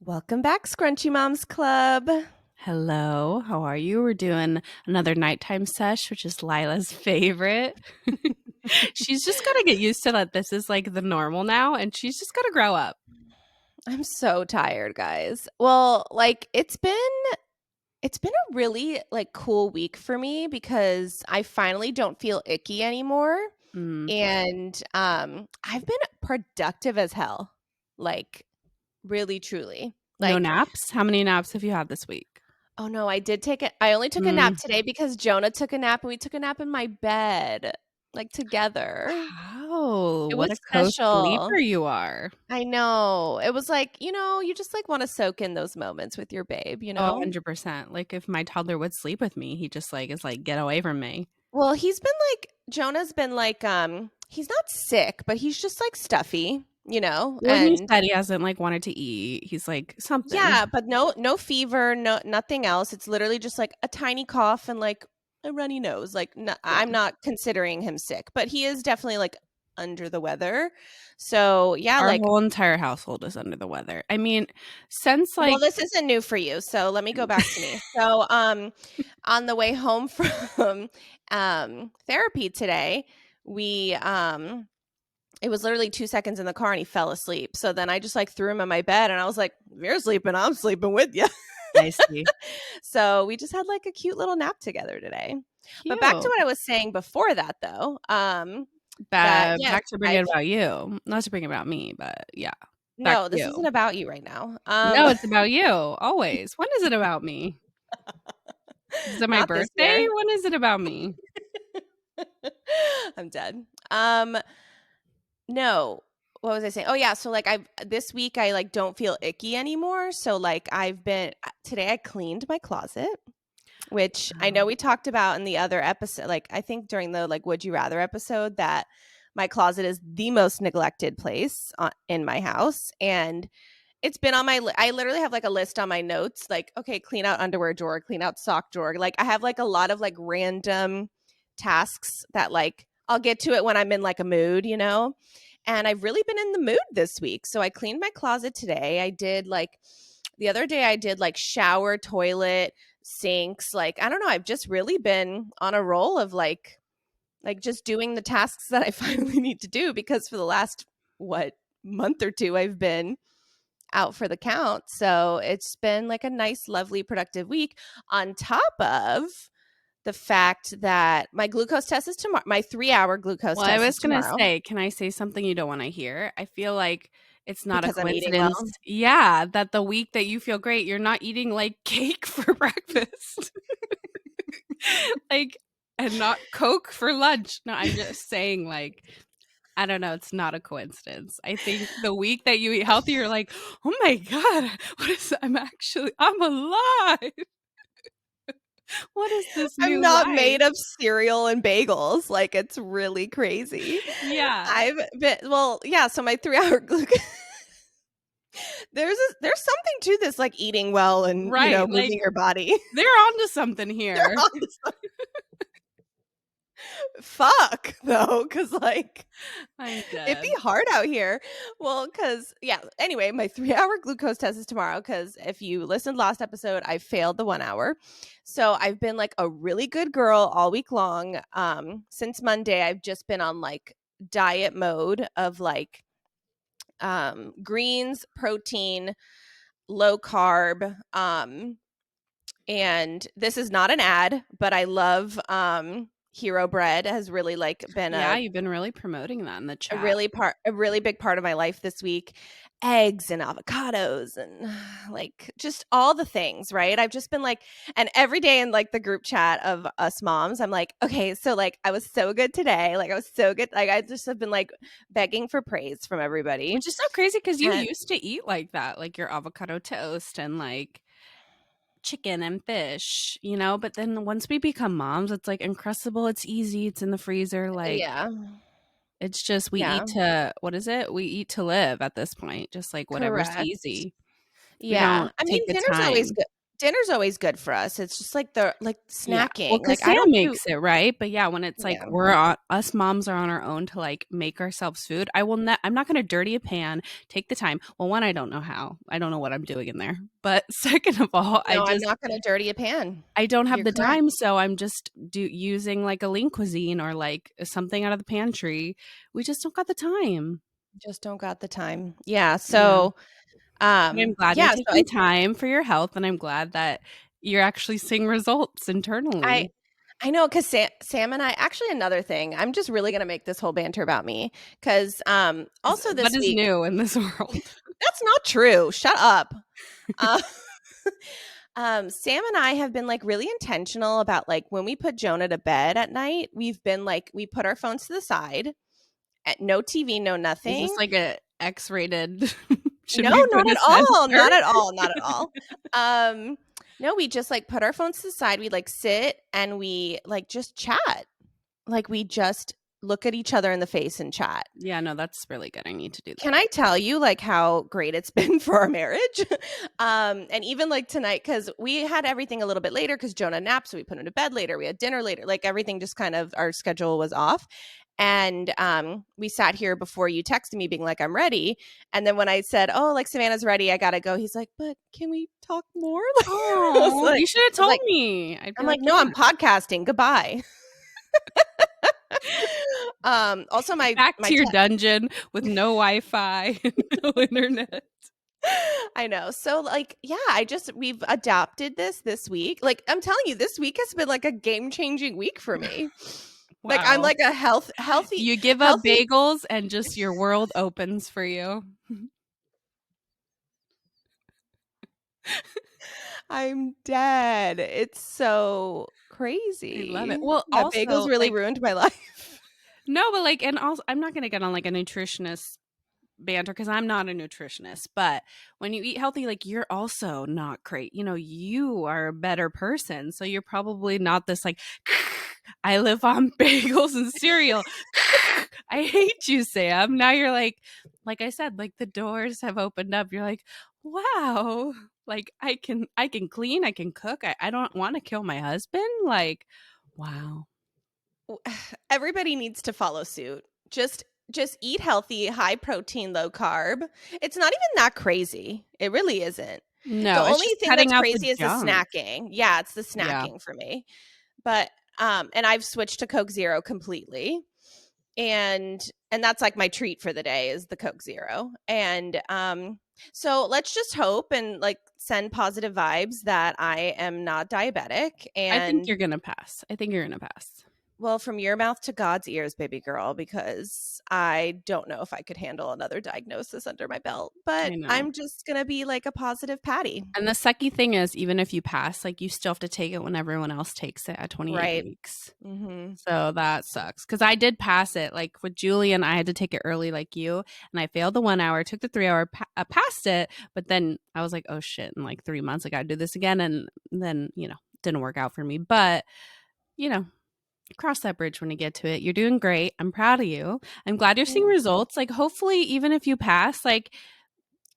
Welcome back, Scrunchy Moms Club. Hello, how are you? We're doing another nighttime sesh, which is Lila's favorite. She's just got to get used to that this is like the normal now, and she's just got to grow up. I'm so tired, guys. Well, it's been a really cool week for me because I finally don't feel icky anymore. Mm. And I've been productive as hell. Like really truly. No Like, naps? How many naps have you had this week? oh no, I did take it. I only took a nap Mm. today because Jonah took a nap and we took a nap in my bed, like together. Wow, It what was a special. co-sleeper you are. I know. It was like, you just want to soak in those moments with your babe, you Oh, know? 100%. Like if my toddler would sleep with me, he just like is like, get away from me. Well, Jonah's been he's not sick, but he's just like stuffy, you know? Well, he And said he hasn't like wanted to eat. He's like something. yeah, but no fever, no nothing else. It's literally just like a tiny cough and like a runny nose. Like no, Yeah. I'm not considering him sick, but he is definitely like under the weather. So, yeah, Our like whole entire household is under the weather. I mean, since well, like this isn't new for you, so let me go back to me. So, on the way home from therapy today, we it was literally 2 seconds in the car and he fell asleep. So then I just like threw him in my bed and I was like, "If you're sleeping, I'm sleeping with you." I see. So we just had like a cute little nap together today. But back to Cute. what I was saying before that though, that yes, Back to bring it I've about you. Not to bring it about me, but yeah, back to no, this isn't you. about you right now. No, it's about you, always. When is it about me? Is it my Not this birthday? year. When is it about me? I'm dead. No. What was I saying? Oh yeah, so like I've this week I like don't feel icky anymore. So like I've been today I cleaned my closet, which I know Wow. we talked about in the other episode. Like I think during the like would you rather episode that my closet is the most neglected place in my house and it's been on my I literally have like a list on my notes like okay, clean out underwear drawer, clean out sock drawer. Like I have like a lot of like random tasks that like I'll get to it when I'm in like a mood, you know? And I've really been in the mood this week. So I cleaned my closet today. I did like the other day I did like shower, toilet, sinks. Like I don't know, I've just really been on a roll of like just doing the tasks that I finally need to do because for the last what month or two I've been out for the count. So it's been like a nice, lovely, productive week on top of the fact that my glucose test is tomorrow. My 3 hour glucose Well, I test is was gonna tomorrow say, can I say something you don't wanna hear? I feel like it's not a because I'm eating coincidence, well. yeah, that the week that you feel great, you're not eating, like, cake for breakfast. Like, and not Coke for lunch. No, I'm just saying, like, I don't know, it's not a coincidence. I think the week that you eat healthy, you're like, "Oh my god, what is I'm alive. What is this I'm new not life?" made of cereal and bagels. Like it's really crazy. Yeah. I've been well, yeah. So my 3 hour glucose. There's something to this, like eating well and Right, like, moving your body. they're onto something They're here. on this fuck though, because like I'm it'd be dead. hard out here. Well, because yeah. Anyway, my 3 hour glucose test is tomorrow. Because if you listened last episode, I failed the 1 hour. So I've been like a really good girl all week long. Since Monday, I've just been on like diet mode of like greens, protein, low carb. And this is not an ad, but I love Hero Bread has really like been Yeah, you've been really promoting that in the chat. a really big part of my life this week. Eggs and avocados and like just all the things, right? I've just been like, and every day in like the group chat of us moms, I'm like, okay, so like I was so good today. Like I was so good. Like I just have been like begging for praise from everybody. Which is so crazy because you And used to eat like that, like your avocado toast and like chicken and fish, but then once we become moms, it's like Uncrustable, it's easy, it's in the freezer, like yeah, it's just we yeah, eat to what is it? We eat to live at this point, just like whatever's correct. easy. We Yeah. don't I take mean, the dinner's always time. good. dinner's always good for us. It's just like the Yeah. Well, snacking. because Like I Sam don't do makes it, right? But yeah, when it's like yeah, us moms are on our own to like make ourselves food, I'm not gonna dirty a pan, take the time. Well, one, I don't know how. I don't know what I'm doing in there. But second of all, no, I'm not gonna dirty a pan. I don't have You're the correct. time, so I'm just using like a lean cuisine or like something out of the pantry. We just don't got the time. Just don't got the time. Yeah. Yeah. So But I'm glad you're yeah, so taking time for your health, and I'm glad that you're actually seeing results I internally. I know because Sam and I actually another thing. I'm just really gonna make this whole banter about me because also What this is week new in this world? that's not true. Shut up. Uh, Sam and I have been like really intentional about like when we put Jonah to bed at night. We've been like we put our phones to the side, no TV, no Is this nothing. like a X-rated? Should No, we not put a at all. censor? Not at all. Not at all. No, we just like put our phones to the side. We like sit and we like just chat. Like we just look at each other in the face and chat. Yeah, no, that's really good. I need to do Can that. I tell you like how great it's been for our marriage? And even like tonight, because we had everything a little bit later because Jonah napped, so we put him to bed later. We had dinner later. Like everything just kind of our schedule was off. And we sat here before you texted me being like, I'm ready. And then when I said, oh, like Savannah's ready, I gotta go, he's like, but can we talk more? Oh, you should have I was told like, me. I'd be I'm like, like, no, I'm yeah. podcasting. Goodbye. Also Back my to your dungeon with no Wi-Fi, no internet. I know. So like, yeah, we've adopted this week. Like I'm telling you, this week has been like a game-changing week for me. Like I'm Wow. like a You give up healthy bagels and just your world opens for you. I'm dead. It's so I love it. crazy Well, that bagels also, really like, ruined my life. no, but like, and also, I'm not gonna get on like a nutritionist banter because I'm not a nutritionist. But when you eat healthy, like, you're also not great. You know, you are a better person, so you're probably not this like. I live on bagels and cereal. I hate you, Sam. Now you're like I said, like the doors have opened up. You're like, wow, like I can clean, I can cook. I don't want to kill my husband. Like, wow. Everybody needs to follow suit. Just eat healthy, high protein, low carb. It's not even that crazy. It really isn't. The No, it's only just thing that's cutting out the crazy is the junk. snacking. Yeah, it's the Yeah. snacking for me. But and I've switched to Coke Zero completely. And that's like my treat for the day is the Coke Zero. And so let's just hope and like send positive vibes that I am not diabetic I think and you're gonna pass. I think you're gonna pass. well, from your mouth to God's ears, baby girl, because I don't know if I could handle another diagnosis under my belt. But I know. I'm just going to be like a positive Patty. And the sucky thing is, even if you pass, like you still have to take it when everyone else takes it at 28 Right. weeks. Mm-hmm. So that sucks. Because I did pass it. Like with Julian, I had to take it early, like you, and I failed the 1 hour. Took the 3 hour, passed it, but then I was like, oh shit! In like 3 months, I got to do this again, and then didn't work out for me. But you know, cross that bridge when you get to it. You're doing great. I'm proud of you. I'm glad you're seeing Thank you. results. Like hopefully, even if you pass, like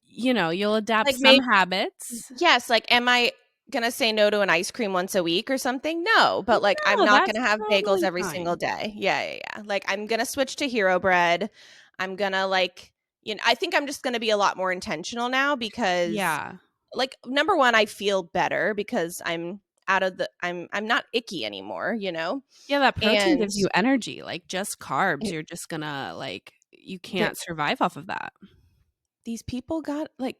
you'll adapt Like some maybe, habits. yes, like, am I going to say no to an ice cream once a week or something? No, but like, I'm No, not going that's to have bagels totally every single fine. day. Yeah, yeah, yeah. Like, I'm going to switch to Hero Bread. I'm going to like, I think I'm just going to be a lot more intentional now because Yeah. like number one, I feel better because I'm out of the I'm not icky anymore. Yeah, that protein And gives you energy. Like just carbs, it, you're just gonna like you there can't survive off of that. these people got like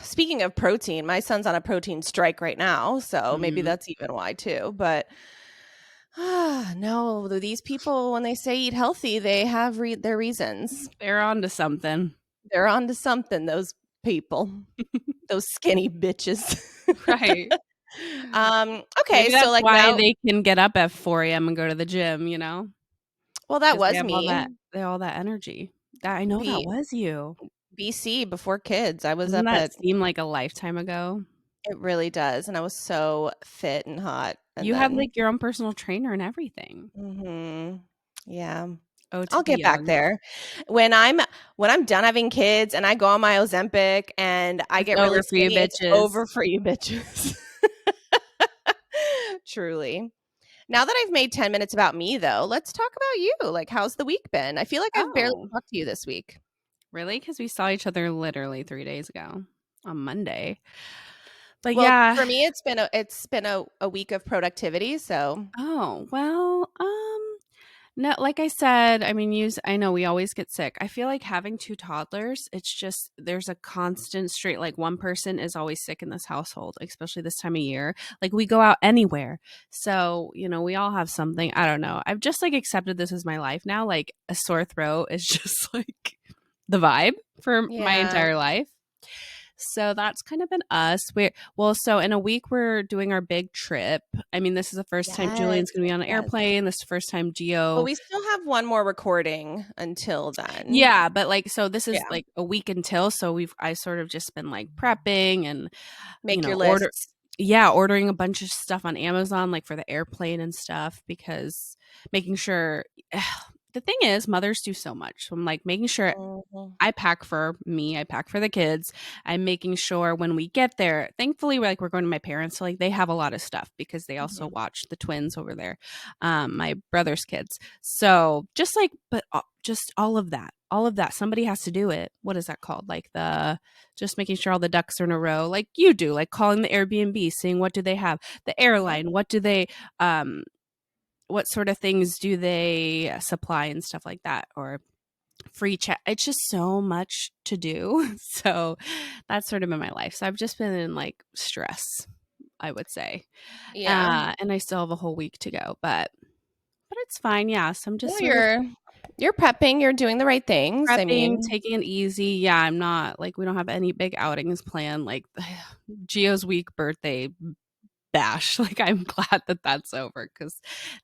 speaking of protein, my son's on a protein strike right now, so maybe Mhm. that's even why too. But no, these people when they say eat healthy, they have their reasons. They're on to something. They're on to something. Those people, those skinny bitches. Right. Okay, Maybe so that's like why now, they can get up at 4 a.m. and go to the gym, well, that because was me. they have all that energy. That I know that Be was you. BC before kids. I was Doesn't up that at seem like a lifetime ago? it really does, and I was so fit and hot, and You have then like your own personal trainer and everything. yeah. Oh, to I'll be get back young. there. When I'm when I'm done having kids and I go on my Ozempic and I It's get really over for you skinny, it's bitches. over for you bitches. Truly. Now that I've made 10 minutes about me, though, let's talk about you. Like, how's the week been? I feel like I've barely Oh, talked to you this week. really? Because we saw each other literally 3 days ago on Monday. But Well, yeah. for me, it's been a week of productivity. So Oh, well, no, like I said, I mean, I know we always get sick. I feel like having 2 toddlers, it's just there's a constant streak. Like one person is always sick in this household, especially this time of year. Like we go out anywhere. So, we all have something. I don't know. I've just like accepted this as my life now. Like a sore throat is just like the vibe for my yeah, entire life. So that's kind of been us. So in a week we're doing our big trip. I mean, this is the first time yes, Julian's going to be yes, on an yes. airplane. This is the first time But Geo. we still have one more recording until then. Yeah, but like so this is Yeah, like a week until, so I sort of just been like prepping and make your order lists. yeah, ordering a bunch of stuff on Amazon like for the airplane and stuff because making sure the thing is mothers do so much. So I'm like making sure Mhm. I pack for me, I pack for the kids. I'm making sure when we get there, thankfully we're going to my parents, so like they have a lot of stuff because they also Mhm. watch the twins over there, my brother's kids. So just like, but just all of that, somebody has to do it. What is that called? Like the just making sure all the ducks are in a row, like you do, like calling the Airbnb, seeing what do they have, the Yep. airline, what do they, what sort of things do they supply and stuff like that, or free chat. It's just so much to do. So that's sort of been my life. So I've just been in like stress, I would say. Yeah. And I still have a whole week to go, but it's fine. Yeah. So I'm just Well, sort of you're prepping. You're doing the right things. I prepping, mean, taking it easy. Yeah, I'm not like we don't have any big outings planned. Like Gio's week birthday bash. Like I'm glad that that's over because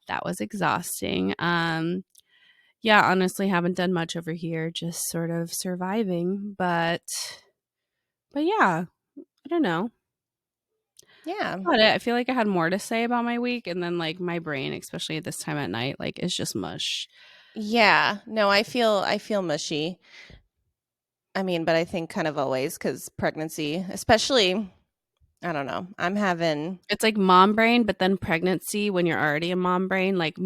that was exhausting. Yeah, honestly, haven't done much over here, just sort of surviving. But yeah, I don't know. yeah, About it. I feel like I had more to say about my week, and then like my brain, especially at this time at night, like is just mush. yeah. No, I feel mushy. I mean, but I think kind of always because pregnancy, especially, I don't know. I'm having. It's like mom brain, but then pregnancy when you're already a mom brain, like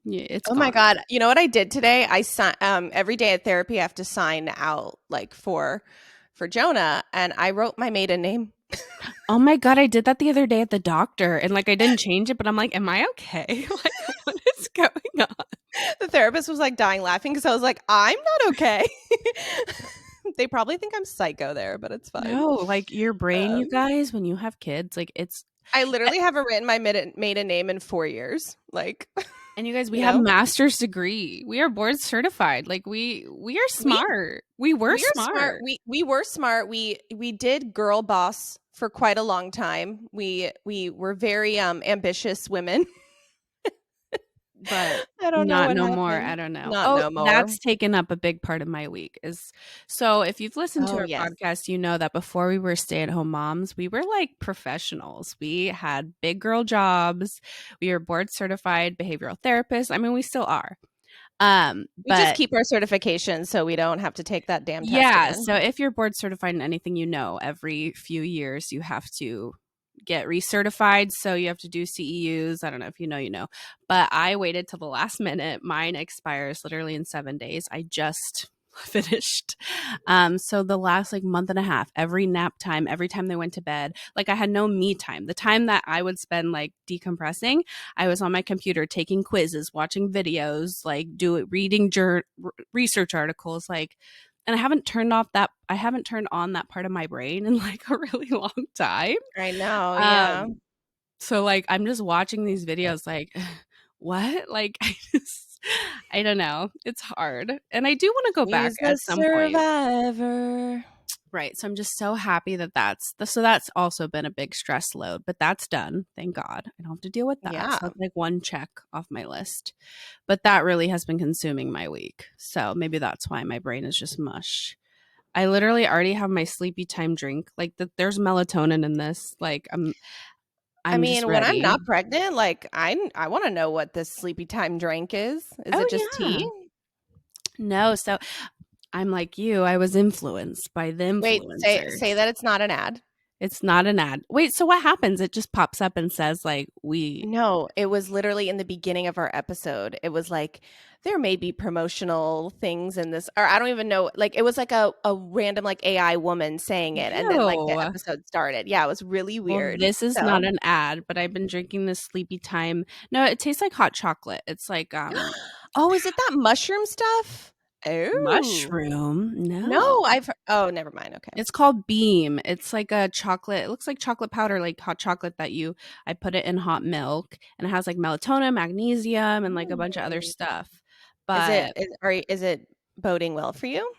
yeah, it's Oh my gone. god! You know what I did today? I sign every day at therapy. I have to sign out like for Jonah, and I wrote my maiden name. Oh my god, I did that the other day at the doctor, and like I didn't change it, but I'm like, am I okay? Like, what is going on? The therapist was like dying laughing because I was like, I'm not okay. They probably think I'm psycho there, but it's fine. No, like your brain, you Um, guys, when you have kids, like it's I literally haven't written my maiden name in 4 years. Like, and you guys, we you have know, master's degree. We are board certified. Like we are we smart. We were we are smart. smart. We were smart. We did girl boss for quite a long time. We were very ambitious women. But I don't know not what no more. I happened. don't know. Not Oh, no more. that's taken up a big part of my week is so if you've listened to Oh our yes. podcast, you know that before we were stay-at-home moms, we were like professionals. We had big girl jobs. We were board certified behavioral therapists. I mean, we still are. We just But keep our certification so we don't have to take that damn test yeah, again. so if you're board certified in anything, every few years you have to get recertified. So you have to do CEUs. I don't know if you know, But I waited till the last minute. Mine expires literally in 7 days. I just finished. So the last like month and a half, every nap time, every time they went to bed, like I had no me time. The time that I would spend like decompressing, I was on my computer taking quizzes, watching videos, like reading research articles, like and I haven't turned on that part of my brain in like a really long time. I know, yeah. Um, so like I'm just watching these videos like what? Like I don't know. It's hard. And I do want to go back She's a at some point. survivor. Right. So I'm just so happy that that's also been a big stress load, but that's done. Thank God. I don't have to deal with that. So Yeah. that's like one check off my list. But that really has been consuming my week. So maybe that's why my brain is just mush. I literally already have my sleepy time drink. Like there's melatonin in this. Like I I'm just mean, when I'm ready. not pregnant, like I want to know what this sleepy time drink is. Is it just Oh tea? yeah. No, so I'm like you. I was influenced by the Wait, say influencers. that it's not an ad. It's not an ad. Wait, so what happens? It just pops up and says like we No, it was literally in the beginning of our episode. It was like there may be promotional things in this, or I don't even know. Like it was like a random like AI woman saying it, and then like the Ew. episode started. Yeah, it was really Well, weird. this is not So, an ad, but I've been drinking this sleepy time. No, it tastes like hot chocolate. It's like oh, is it that mushroom stuff? Oh mushroom. No. no, oh, never mind. Okay. It's called Beam. It's like a chocolate. It looks like chocolate powder, like hot chocolate that I put it in hot milk and it has like melatonin, magnesium, and like a bunch of other Mm. stuff. Is it But is it boding well for you?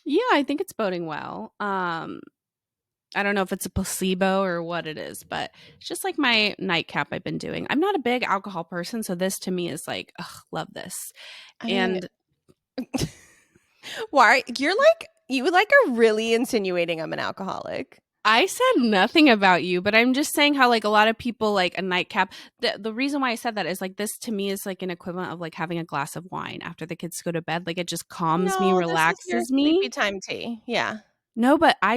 yeah, I think it's boding well. I don't know if it's a placebo or what it is, but it's just like my nightcap I've been doing. I'm not a big alcohol person, so this to me is like, ugh, love this. I mean, And why you are really insinuating I'm an alcoholic. I said nothing about you, but I'm just saying how like a lot of people like a nightcap. The reason why I said that is like this to me is like an equivalent of like having a glass of wine after the kids go to bed. Like it just calms me, No, this is your relaxes sleepy me. time tea. Yeah. No, but I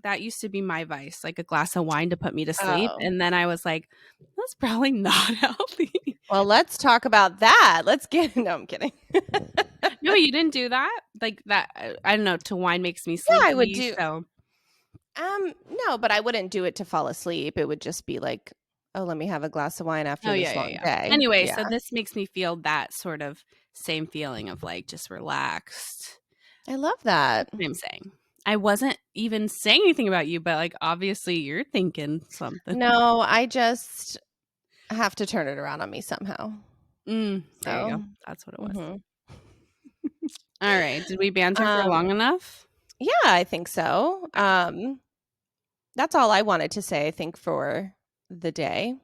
that used to be my vice, like a glass of wine to put me to sleep. Oh. And then I was like, that's probably not healthy. Well, let's talk about that. Let's get No, I'm kidding. No, you didn't do that? Like that I don't know, to wine makes me Yeah, I would sleepy, do so no, but I wouldn't do it to fall asleep. It would just be like, "Oh, let me have a glass of wine oh, after yeah, this yeah, long yeah. day." Anyway, Yeah. so this makes me feel that sort of same feeling of, like, just relaxed. I love that. Same saying. I wasn't even saying anything about you, but, like, obviously you're thinking something. No, I just have to turn it around on me somehow. There you go. So, That's what it was. mhm. Alright, did we banter for Um, long enough? yeah, I think so. Okay. That's all I wanted to say, I think, for the day.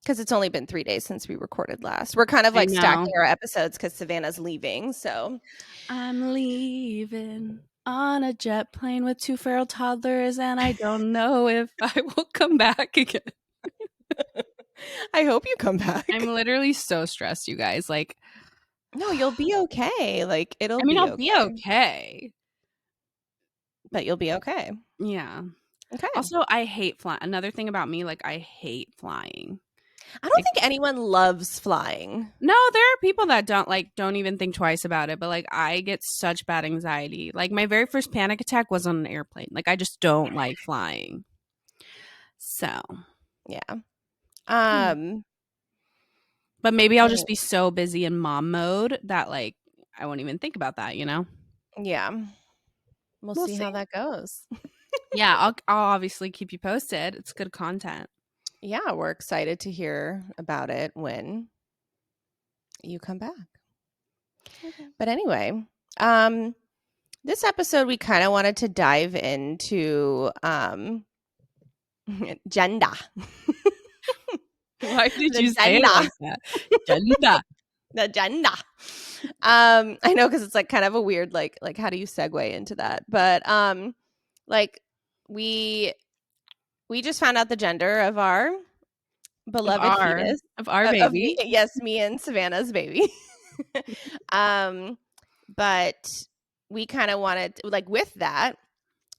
Because it's only been 3 days since we recorded last. We're kind of, I like, stacking know. our episodes because Savannah's leaving, so I'm leaving on a jet plane with 2 feral toddlers, and I don't know if I will come back again. I hope you come back. I'm literally so stressed, you guys, like No, you'll be okay, like, it'll I mean, be I'll be okay, okay. but you'll be okay. Yeah. Okay. Also, I hate flying. Another thing about me, like, I hate flying. I don't Like think anyone loves flying. no, there are people that don't even think twice about it, but, like, I get such bad anxiety. Like, my very first panic attack was on an airplane. Like, I just don't like flying. So, Yeah. yeah. Um, But maybe I'll I just mean, be so busy in mom mode that, like, I won't even think about that, you know? yeah. We'll We'll see see. how that goes. Yeah, I'll obviously keep you posted. It's good content. Yeah, we're excited to hear about it when you come back. Okay. But anyway, um, this episode we kind of wanted to dive into gender. Why did The you say it gender. like that? Gender. The gender. I know because it's like kind of a weird like how do you segue into that? But like we we just found out the gender of our Of beloved our fetus of our of me, baby. yes, me and Savannah's baby. um, but we kind of wanted like with that,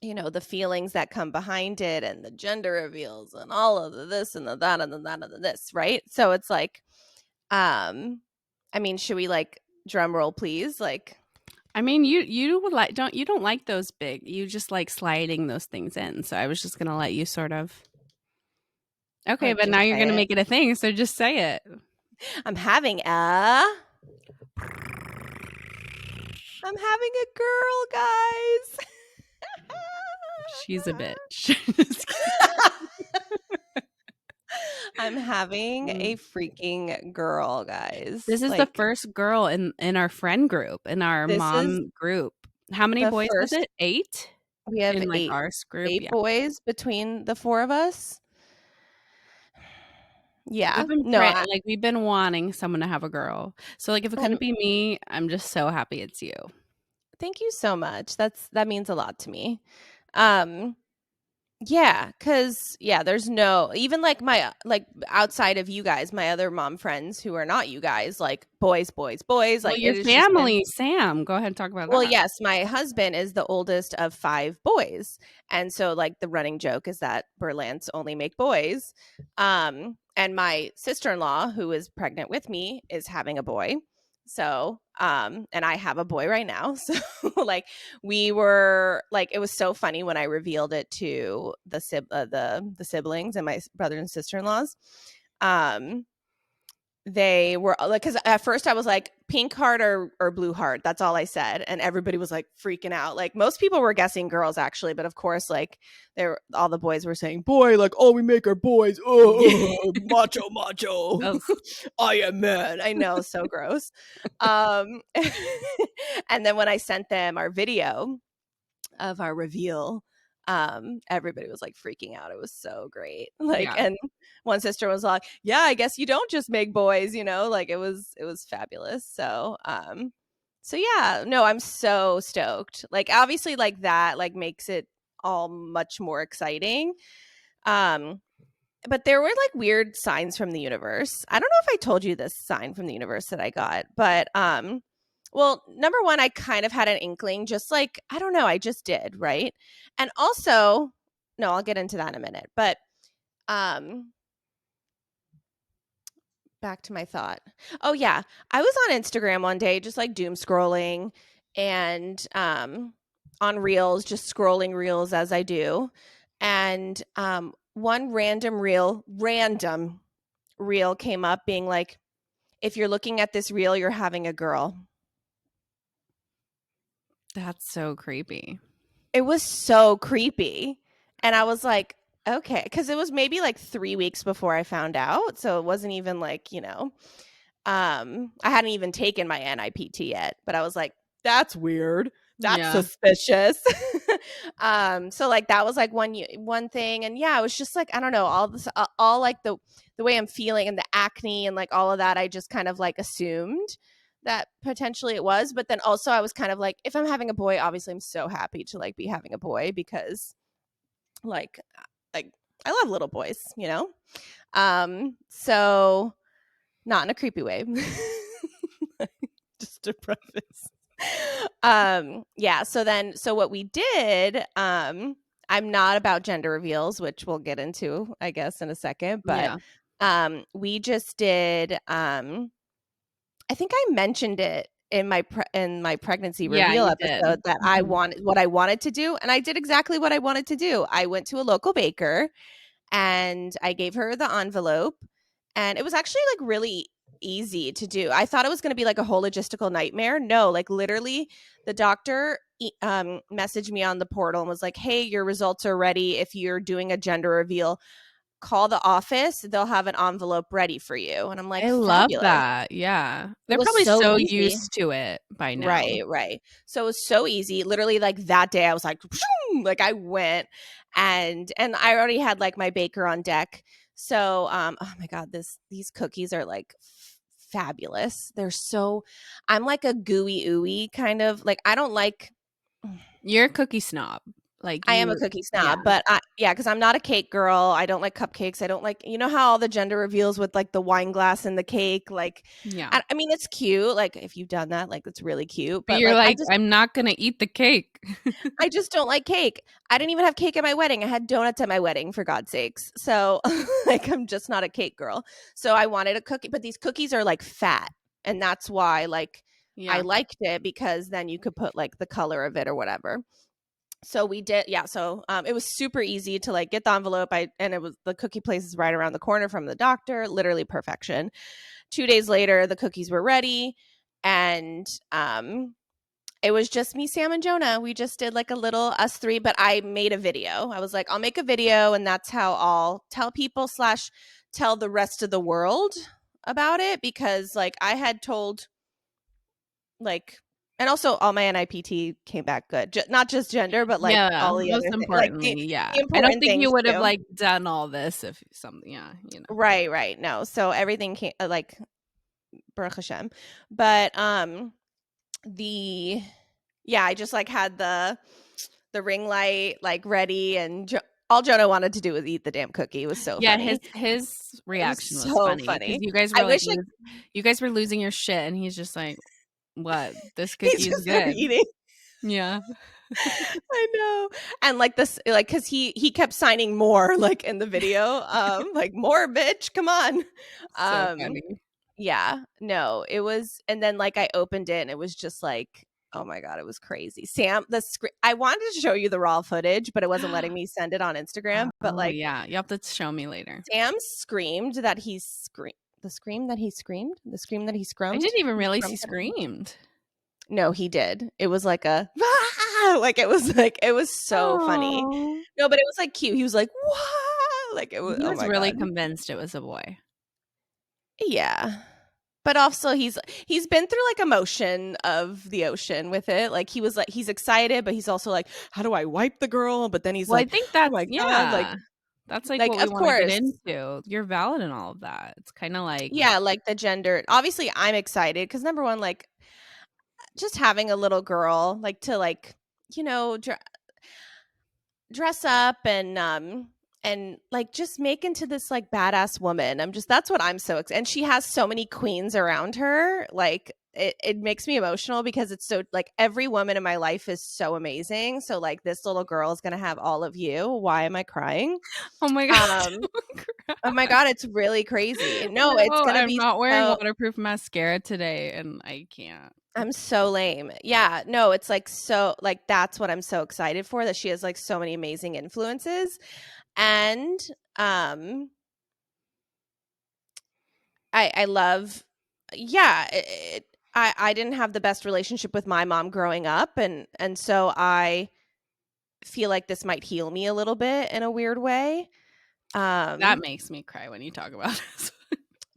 the feelings that come behind it and the gender reveals and all of the this and the that and the that and the this, right? So it's like, I mean, should we like drum roll, please? Like, I mean, you would like don't like those big. You just like sliding those things in. So I was just gonna let you sort of okay, but just now you're say gonna it. make it a thing. So just say it. I'm having a I'm having a girl, guys. She's a bitch. Just I'm having a kidding. freaking girl, guys. This is the Like, first girl in our friend group, in our this is mom group. How many the boys is first it? 8 we have in like eight our group. eight Yeah, boys between the four of us. we've Yeah. been No, like we've been wanting someone to have a girl. So like if it couldn't be me, I'm just so happy it's you. thank you so much. That means a lot to me. Um, Yeah, cuz yeah, there's no even like my like outside of you guys, my other mom friends who are not you guys, like boys, boys, boys, Well, like your it has just been. family, Sam, go ahead and talk about Well, that. yes, my husband is the oldest of 5 boys, and so, like, the running joke is that Berlants only make boys, and my sister-in-law, who is pregnant with me, is having a boy, so, and I have a boy right now, so, like, we were like, it was so funny when I revealed it to the siblings and my brother and sister-in-laws, um they were like, because at first I was like, pink heart or blue heart. That's all I said. And everybody was like freaking out. Like most people were guessing girls actually, but of course, like all the boys were saying, boy, like, oh, we make our boys. Oh, macho, macho. That's I am man. I know, so gross. Um, and then when I sent them our video of our reveal, everybody was like freaking out. It was so great. Like, yeah. and one sister was like, yeah, I guess you don't just make boys, like it was fabulous. So yeah, no, I'm so stoked. Like obviously like that like makes it all much more exciting. um but there were like weird signs from the universe. I don't know if I told you this sign from the universe that I got, but well, number one, I kind of had an inkling, just like I don't know, I just did, right? And also, no, I'll get into that in a minute. But um back to my thought. Oh yeah, I was on Instagram one day just like doom scrolling and on reels, just scrolling reels as I do. And one random reel came up being like, if you're looking at this reel, you're having a girl. That's so creepy. It was so creepy. And I was like, okay, because it was maybe like 3 weeks before I found out. So it wasn't even like, I hadn't even taken my NIPT yet, but I was like, that's weird. That's Yeah. suspicious. So like that was like one thing, and yeah, it was just like I don't know, all this, all like the way I'm feeling and the acne and like all of that. I just kind of like assumed that potentially it was, but then also I was kind of like, if I'm having a boy, obviously I'm so happy to like be having a boy because like like I love little boys. So not in a creepy way. Just to preface. Yeah, so what we did, I'm not about gender reveals, which we'll get into, I guess, in a second, but Yeah. we just did I think I mentioned it in my pregnancy Yeah, reveal you did. episode that Mhm. what I wanted to do, and I did exactly what I wanted to do. I went to a local baker and I gave her the envelope, and it was actually like really easy to do. I thought it was going to be like a whole logistical nightmare. No, like literally the doctor messaged me on the portal and was like, "Hey, your results are ready. If you're doing a gender reveal, call the office. They'll have an envelope ready for you." And I'm like, I love "Fabulous." that. Yeah. It They're was probably so so easy. used to it by now. Right, right. So it was so easy. Literally, like that day, I was like, like I went, and I already had like my baker on deck. So, oh my god, these cookies are like fabulous. They're so. I'm like a gooey ooey kind of like. I don't like. You're a cookie snob. Like I am a you cookie yeah. snob, but yeah, because I'm not a cake girl. I don't like cupcakes. I don't like, how all the gender reveals with like the wine glass and the cake. Like, Yeah. I mean, it's cute. Like, if you've done that, like, it's really cute. But But you're like, like, "I'm not gonna eat the cake." I just don't like cake. I didn't even have cake at my wedding. I had donuts at my wedding, for God's sakes. So, like, I'm just not a cake girl. So I wanted a cookie, but these cookies are like fat, and that's why, like, I Yeah. liked it because then you could put like the color of it or whatever. So we did, yeah. So it was super easy to like get the envelope. And it was the cookie place is right around the corner from the doctor, literally perfection. 2 days later, the cookies were ready, and it was just me, Sam, and Jonah. We just did like a little us three, but I made a video. I was like, I'll make a video, and that's how I'll tell people slash tell the rest of the world about it, because like I had told like, and also all my NIPT came back good. Not just gender, but like Yeah, all the most other like importantly, yeah. the I don't important think you things would have, too. like, done all this if something yeah. Right, right. No. So everything came like Baruch Hashem. But the yeah, I just like had the ring light like ready, and all Jonah wanted to do was eat the damn cookie. It was so Yeah, funny. his It was reaction was so funny because funny. you guys I were like wish I you guys were losing your shit, and he's just like, "What? This he's cookie is just there good." eating. Yeah. I know. And like this, like, cause he kept signing more like in the video. Like more bitch, come on. So Um, funny. yeah, no, it was, and then like I opened it and it was just like, oh my God, it was crazy. Sam, I wanted to show you the raw footage, but it wasn't letting me send it on Instagram. But Oh, like yeah. You have to show me later. Sam screamed that he screamed. The scream that he screamed, the scream that he I scrummed. didn't even He realize he scrummed it. screamed. No, he did. It was like a like it was so funny. Oh. No, but it was like cute. He was like, "What?" Like it was. He Oh was my really God. convinced it was a boy. Yeah. But also he's been through like emotion of the ocean with it. Like he was like he's excited, but he's also like, how do I wipe the girl? But then he's Well, I like, think oh that's my God, that's, like, like what we of wanna get course. into. You're valid in all of that. It's kinda like Yeah, like the gender. Obviously, I'm excited because number one, like just having a little girl, like to like, you know, dress up and like just make into this like badass woman. I'm just that's what I'm so excited. And she has so many queens around her. Like it makes me emotional because it's so like every woman in my life is so amazing. So like this little girl is gonna have all of you. Why am I crying? oh my god, Um don't cry. oh my god, it's really crazy. No, it's No, gonna I'm be not wearing so waterproof mascara today, and I can't. I'm so lame. Yeah, no, it's like so like that's what I'm so excited for that she has like so many amazing influences. And um I love yeah, I didn't have the best relationship with my mom growing up and so I feel like this might heal me a little bit in a weird way. That Um makes me cry when you talk about this.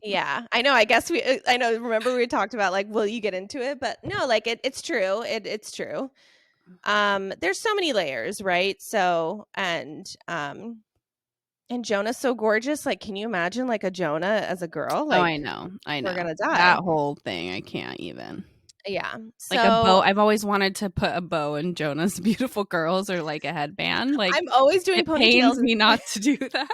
yeah, I know. I guess I know. Remember we talked about like, will you get into it? But no, like it's true. It's true. There's so many layers, right? So and Jonah's so gorgeous. Like, can you imagine like a Jonah as a girl? Oh, Like, I we're know. gonna That die. whole thing, I can't even. Yeah. Like a bow So I've always wanted to put a bow in Jonah's Beautiful Girls or like a headband, like, I'm always doing it pains ponytails and me not to do that,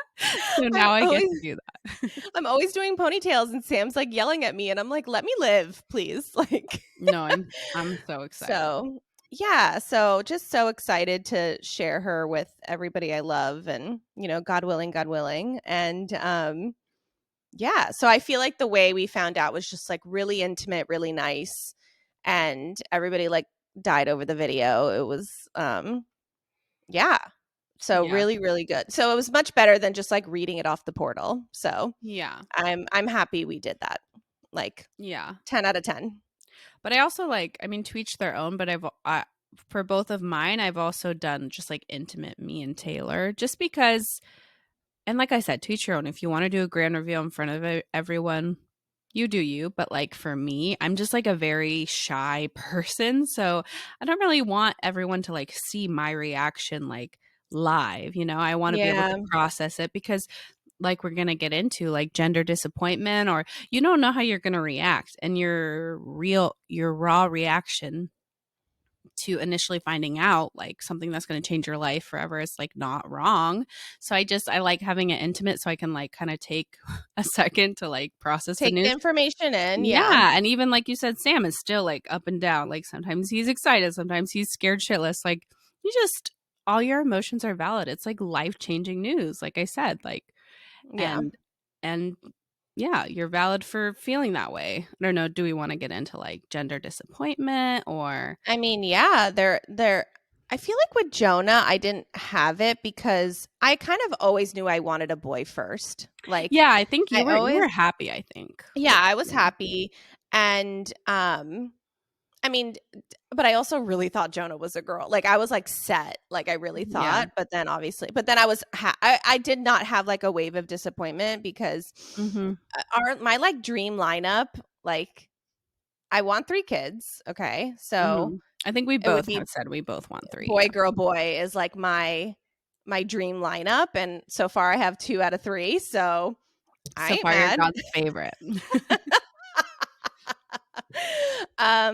so I'm now I get always to do that. I'm always doing ponytails and Sam's like yelling at me and I'm like, let me live, please. Like No, I'm so excited. so yeah, so just so excited to share her with everybody I love and you know, God willing, God willing. And yeah, so I feel like the way we found out was just like really intimate, really nice. And everybody like died over the video. It was yeah. So Yeah. really, really good. So it was much better than just like reading it off the portal. So Yeah. I'm happy we did that. Like Yeah. 10 out of 10. But I also like, I mean, to each their own, but for both of mine, I've also done just like intimate me and Taylor, just because, and like I said, to each your own. If you want to do a grand reveal in front of everyone, you do you. But like for me, I'm just like a very shy person. So I don't really want everyone to like see my reaction like live. You know, I want to be able to Yeah. process it because like we're going to get into like gender disappointment, or you don't know how you're going to react, and your raw reaction to initially finding out like something that's going to change your life forever is like not wrong. So I like having it intimate so I can like kind of take a second to like process the Take the news. information in. Yeah. Yeah, and even like you said, Sam is still like up and down. Like sometimes he's excited, sometimes he's scared shitless. Like you just all your emotions are valid. It's like life-changing news, like I said. Like Yeah. and and yeah, you're valid for feeling that way. I don't know, do we want to get into like gender disappointment or I mean, yeah, they're I feel like with Jonah, I didn't have it because I kind of always knew I wanted a boy first. Like yeah, I think I you always were happy, I think. yeah, I was happy and I mean, but I also really thought Jonah was a girl. Like I was like set, like I really Yeah. thought, but then obviously, but then I did not have like a wave of disappointment because Mhm. our my like dream lineup, like I want 3 kids, okay? So Mhm. I think we it would both be have said we both want 3, boy, yeah. girl, boy is like my dream lineup, and so far I have 2 out of 3, so I So ain't far you're mad. God's favorite.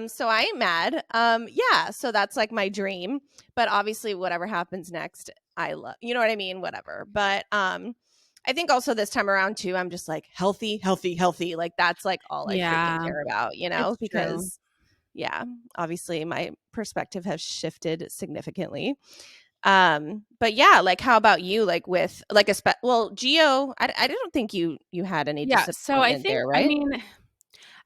So I ain't mad. Yeah, so that's like my dream, but obviously whatever happens next, I love, you know what I mean? Whatever. But I think also this time around too, I'm just like healthy, healthy, healthy. Like that's like all I freaking Yeah, care about, it's true. because yeah, obviously my perspective has shifted significantly. But yeah, like how about you? Like with like well, Geo, I don't think you had any Yeah, so disappointment there, I right? mean,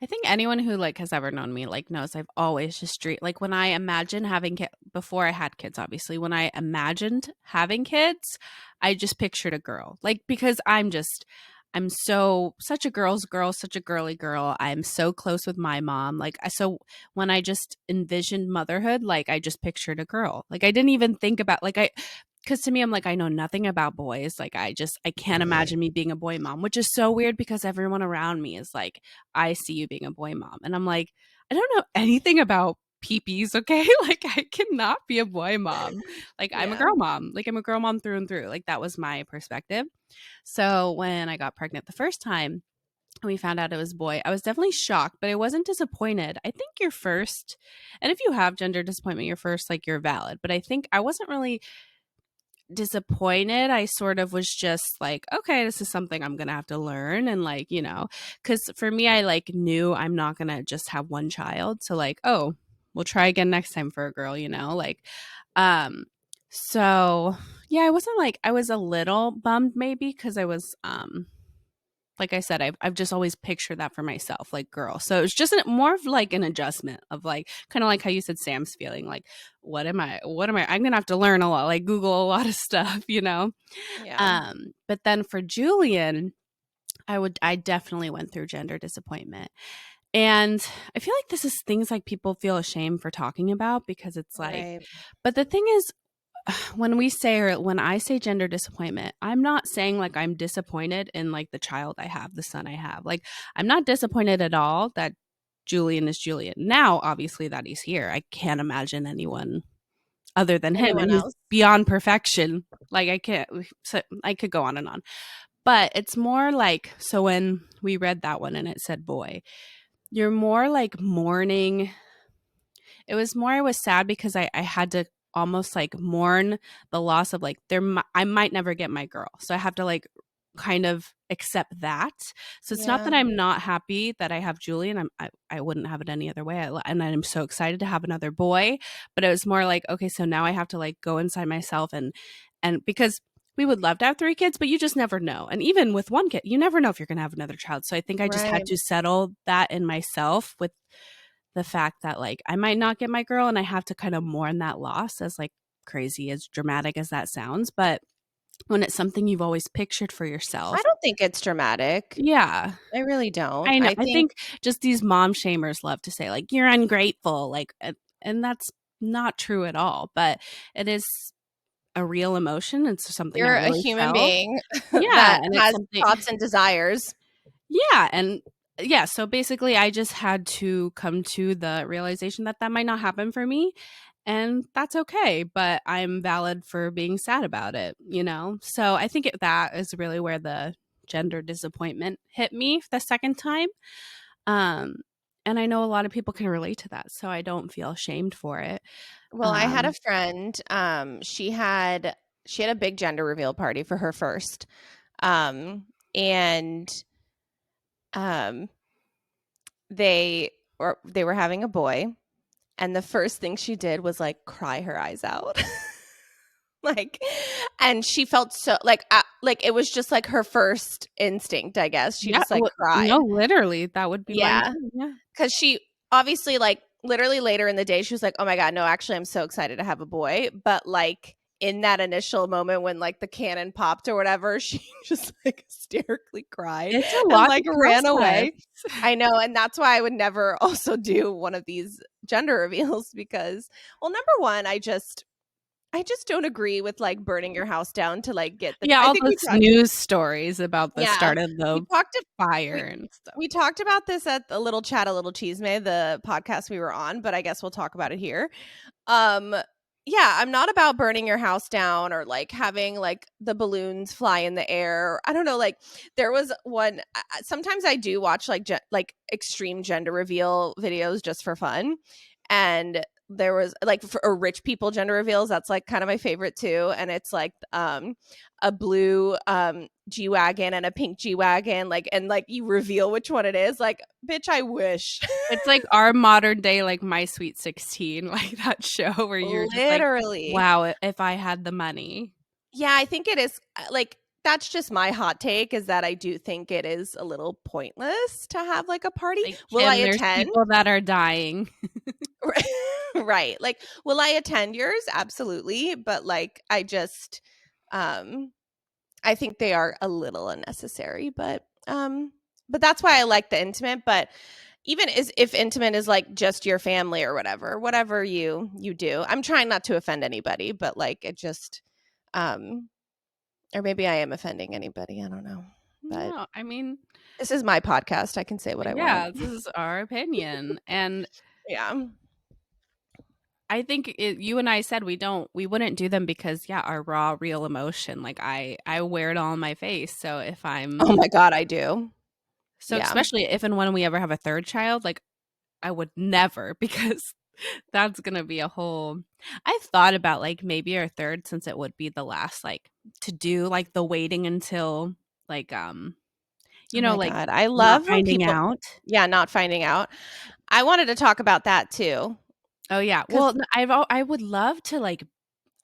I think anyone who, like, has ever known me, like, knows I've always just like, when I imagine having before I had kids, obviously, when I imagined having kids, I just pictured a girl. Like, because I'm such a girl's girl, such a girly girl. I'm so close with my mom. Like, so when I just envisioned motherhood, like, I just pictured a girl. Like, I didn't even think about, like, because to me, I'm like, I know nothing about boys. Like, I can't imagine me being a boy mom, which is so weird because everyone around me is like, I see you being a boy mom. And I'm like, I don't know anything about peepees, okay? Like, I cannot be a boy mom. Like, I'm a Yeah. girl mom. Like, I'm a girl mom through and through. Like, that was my perspective. So when I got pregnant the first time and we found out it was a boy, I was definitely shocked, but I wasn't disappointed. I think your first, and if you have gender disappointment, your first, like, you're valid. But I think I wasn't really disappointed. I sort of was just like, okay, this is something I'm gonna have to learn. And like, because for me, I like knew I'm not gonna just have one child. So like, oh, we'll try again next time for a girl, like, um, so yeah, I wasn't like, I was a little bummed maybe because I was like I said, I've just always pictured that for myself, like girl. So it's just more of like an adjustment of like kind of like how you said Sam's feeling like, what am I? What am I? I'm gonna have to learn a lot, like Google a lot of stuff. Yeah. But then for Julian, I definitely went through gender disappointment. And I feel like this is things like people feel ashamed for talking about because it's like, Right. but the thing is, when I say gender disappointment, I'm not saying like I'm disappointed in like the child I have, the son I have. Like I'm not disappointed at all that Julian is Julian. Now, obviously that he's here. I can't imagine anyone other than him and Anyone he's else? beyond perfection. Like I can't so I could go on and on. But it's more like so when we read that one and it said boy, you're more like mourning. It was more I was sad because I had to almost like mourn the loss of like I might never get my girl. So I have to like kind of accept that. So it's not Yeah. that I'm not happy that I have Julian. I wouldn't have it any other way. And I'm so excited to have another boy, but it was more like okay, so now I have to like go inside myself and because we would love to have three kids, but you just never know. And even with one kid, you never know if you're going to have another child. So I think I just had Right. to settle that in myself with the fact that like I might not get my girl and I have to kind of mourn that loss as like crazy as dramatic as that sounds, but when it's something you've always pictured for I yourself. don't think it's dramatic. Yeah. I really don't. I know. I I think think just these mom shamers love to say like you're ungrateful like and that's not true at all, but it is a real emotion. It's something I you're a really human felt. being Yeah, that and it's has something thoughts and desires. yeah, and yeah, so basically I just had to come to the realization that that might not happen for me and that's okay, but I'm valid for being sad about it. So I think that is really where the gender disappointment hit me the second time. Um and I know a lot of people can relate to that, so I don't feel ashamed for it. Well, I had a Um friend, she had a big gender reveal party for her first. Um, and um they were having a boy, and the first thing she did was like cry her eyes out. Like, and she felt so like it was just like her first instinct, I guess. She yeah, just like no, cried. literally that would be mine Yeah. too. Yeah. 'Cause she obviously, like, literally later in the day, she was like, "Oh my god, no, actually, I'm so excited to have a boy." But, like, in that initial moment when, like, the cannon popped or whatever, she just, like, hysterically cried It's a and, lot like, to ran process. away. I know, and that's why I would never also do one of these gender reveals because, well, number 1, I just don't agree with, like, burning your house down to, like, get the Yeah, I all think we those talked. news stories about the Yeah. start of We the talked fire we and stuff. we talked about this at the Little Chat, a Little Cheesemay, the podcast we were on, but I guess we'll talk about it here. Um, yeah, I'm not about burning your house down or like having like the balloons fly in the air. I don't know. Like there was one. Sometimes I do watch like like extreme gender reveal videos just for fun, and there was like for rich people gender reveals, that's like kind of my favorite too, and it's like a blue G-Wagon and a pink G-Wagon, like, and like you reveal which one it is. Like, bitch, I wish. It's like our modern day, like My Sweet 16, like that show where you're just like, Literally. wow, if I had the money. Yeah, I think it is like that's just my hot take, is that I do think it is a little pointless to have like a party. Like, Will I Kim, there's attend? people that are dying. Right. Like, will I attend yours? Absolutely. But like, I just, um, I think they are a little unnecessary. But that's why I like the intimate. But even as if intimate is like just your family or whatever you do. I'm trying not to offend anybody, but like it just, um, or maybe I am offending anybody. I don't know. But No, I mean, this is my podcast. I can say what I want. yeah, this is our opinion. And Yeah. I think you and I said we wouldn't do them because yeah, our raw, real emotion. Like I wear it all on my face. So if I'm Oh my God, I do. so Yeah. especially if and when we ever have a third child, like I would never because that's gonna be a whole. I thought about like maybe our third, since it would be the last, like to do like the waiting until like Oh my like God. I not love when finding people, out. yeah, not finding out. I wanted to talk about that too. Oh yeah. Because Well, I would love to like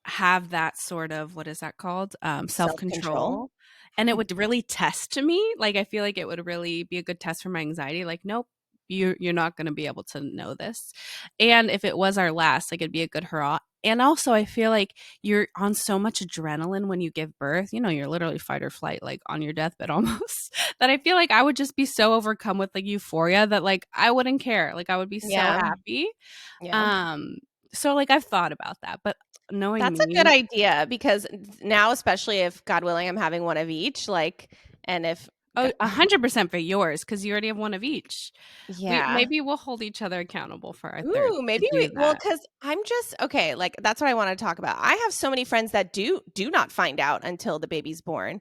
have that sort of, what is that called? self control. Self-control. And it would really test me. Like I feel like it would really be a good test for my anxiety. Like, nope, you're not gonna be able to know this. And if it was our last, like it'd be a good hurrah. And also I feel like you're on so much adrenaline when you give birth. You're literally fight or flight, like on your deathbed almost. That I feel like I would just be so overcome with like euphoria that like I wouldn't care. Like I would be so Yeah. happy. Yeah. Um, so like I've thought about that, but knowing That's a good me, idea because now, especially if God willing, I'm having one of each, like, and if, oh, 100% for yours because you already have one of each. We yeah. maybe we'll hold each other accountable for our third Ooh, to maybe do well, that. because I'm just okay. Like that's what I want to talk about. I have so many friends that do not find out until the baby's born.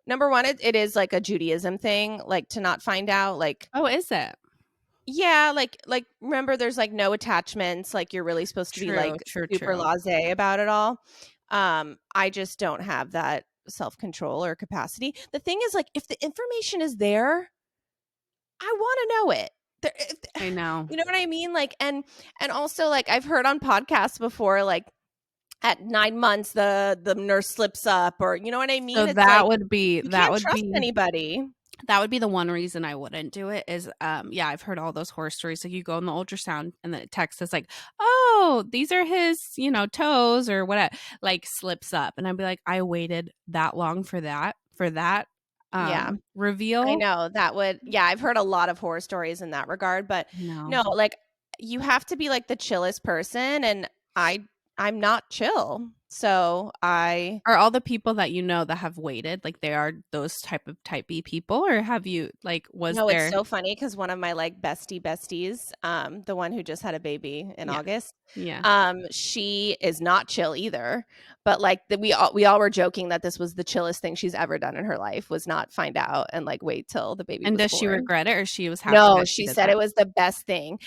Number one, it is like a Judaism thing, like to not find out. Like, Oh, is it? yeah, like remember, there's like no attachments. Like you're really supposed to be True, like true, super true. blasé about it all. I just don't have that self control or capacity. The thing is, like, if the information is there, I want to know it. I know. You know what I mean? Like, and also like I've heard on podcasts before, like at 9 months the nurse slips up, or you know what I So mean? It's like you that can't would trust be anybody. that would be the one reason I wouldn't do it is yeah, I've heard all those horror stories. Like you go in the ultrasound and the text is like, "Oh, these are his, toes or whatever." Like slips up and I'd be like, "I waited that long for that Yeah. I reveal." know that would, yeah, I've heard a lot of horror stories in that regard, but No. no, like you have to be like the chillest person, and I I'm not chill. So I Are all the people that you know that have waited, like they are those type B people, or have you like was no, it's there so funny because one of my like besties, the one who just had a baby in Yeah. August, Yeah. she is not chill either. But like we all were joking that this was the chillest thing she's ever done in her life, was not find out and like wait till the baby And was does she born. regret it or she was happy No, that she she did said that? it was the best thing.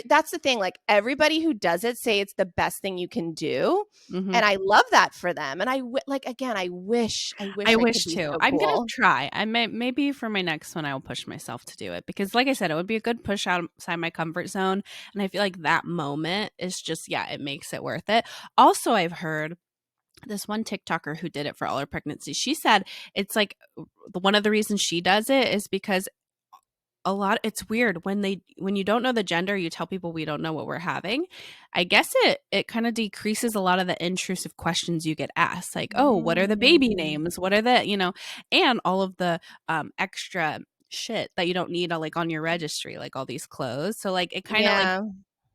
That's the thing, like, everybody who does it say it's the best thing you can do, Mhm. and I love that for them, and like, again, I wish I I could wish be to. so I'm gonna cool. try. I maybe for my next one I will push myself to do it because like I said, it would be a good push outside my comfort zone. And I feel like that moment is just, yeah, it makes it worth it. Also, I've heard this one TikToker who did it for all her pregnancies. She said it's like one of the reasons she does it is because it's weird when you don't know the gender, you tell people we don't know what we're having. I guess it kind of decreases a lot of the intrusive questions you get asked, like, oh, what are the baby Mm. names, what are and all of the extra shit that you don't need like on your registry, like all these clothes. So like it kind of like Yeah,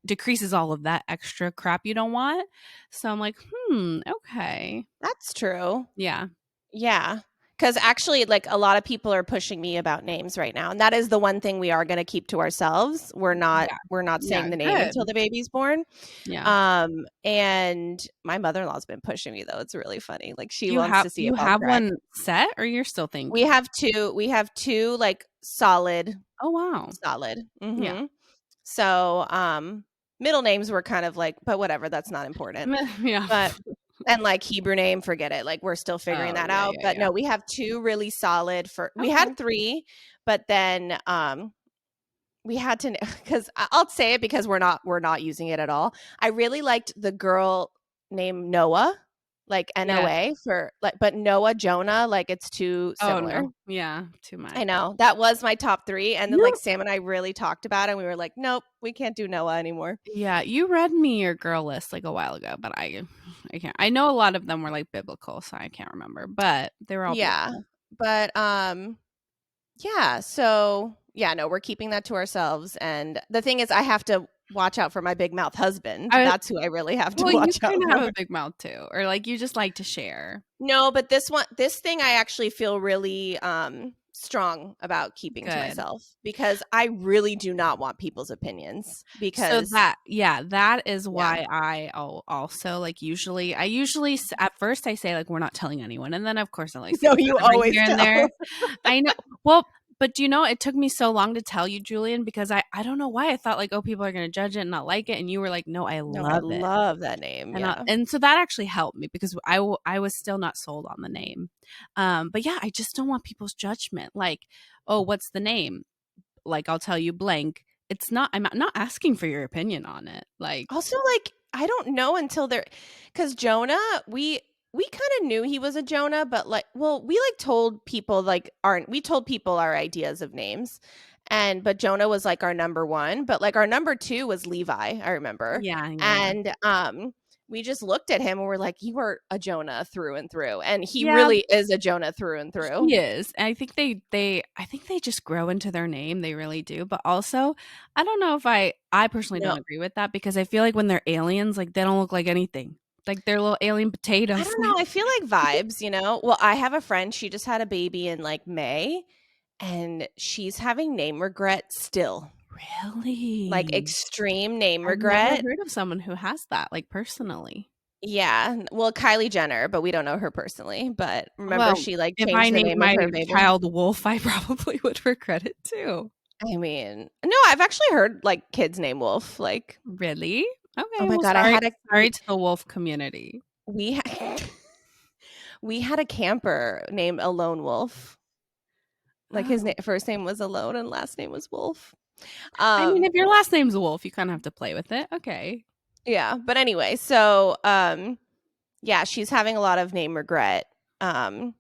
decreases all of that extra crap you don't want. So I'm like, okay, that's true. yeah, Yeah, because actually, like, a lot of people are pushing me about names right now, and that is the one thing we are gonna keep to ourselves. yeah, We're not yeah, saying the name until good, the baby's born. yeah. And my mother-in-law's been pushing me, though. It's really funny. Like, she Do you wants have to see it you all have correct. one set or you're still We thinking? have 2 we have 2, like, solid Oh, wow. solid. Yeah. Mhm. So, Middle names were kind of like, but whatever, that's not important. Yeah. But and like Hebrew name, forget it. Like we're still figuring Oh, that yeah, out. yeah, But yeah. no, we have two really solid for we Okay. had three, but then we had to because I'll say it because we're not using it at all. I really liked the girl named Noah, like Yeah. NOA for like, but Noah Jonah, like it's too Oh, similar. no. Yeah, too I much. know that was my top three, and then like You Sam and I really talked about it. And we were like, nope, we can't do Noah anymore. Yeah, you read me your girl list, like, a while ago, but I can't I know a lot of them were, like, biblical, so I can't remember, but they were all Yeah, beautiful. but yeah. So yeah, no, we're keeping that to ourselves. And the thing is, I have to watch out for my big mouth husband. I That's who I really have to Well, you watch out kinda have for. a big mouth too, or, like, you just like to share. No, but this thing I actually feel really strong about keeping to Good. myself because I really do not want people's opinions So because that is yeah. why also, like, at first I say, like, "We're not telling anyone," and then, of course, I, like, No, slip you another ring always here and tell. there. I know. Well, but do you know, it took me so long to tell you, Julian, because I don't know why I thought, like, "Oh, people are gonna judge it and not like it," and you were like, "No, I No, I love it." love that name. Yeah. And so that actually helped me because I was still not sold on the name. But yeah, I just don't want people's judgment. Like, "Oh, what's the name?" Like, I'll tell you blank. I'm not asking for your opinion on it. Like, Also, like, I don't know until they're because Jonah, we kind of knew he was a Jonah, but like, well, we like told people like aren't we told people our ideas of names, and but Jonah was like our number one, but like our number two was Levi, I remember, yeah, yeah, yeah. and we just looked at him and we're like, you are a Jonah through and through, and he Yeah, really is a Jonah through and through. he is. And I think they just grow into their name. They really do. But also, I don't know if I personally No, don't agree with that because I feel like when they're aliens, like they don't look like anything. Like they're little alien I potatoes. don't know. I feel like vibes, you know. Well, I have a friend. She just had a baby in like May, and she's having name regret still, like Really? extreme name I've never regret. heard of someone who has that, like, personally. Yeah. Well, Kylie Jenner, but we don't know her personally. But remember, Well, she like if changed I the named name of my her baby. child Wolf, I probably would regret it too. I mean, no, I've actually heard like kids name Wolf. Like, Really? oh Okay, my well, god, I had a sorry to the wolf community. we we had a camper named Alone Wolf. Like his Oh. first name was Alone and last name was Wolf. I mean, Um, if your last name's Wolf, you kinda have to play with it. Okay. yeah, but anyway, so yeah, she's having a lot of name regret. Um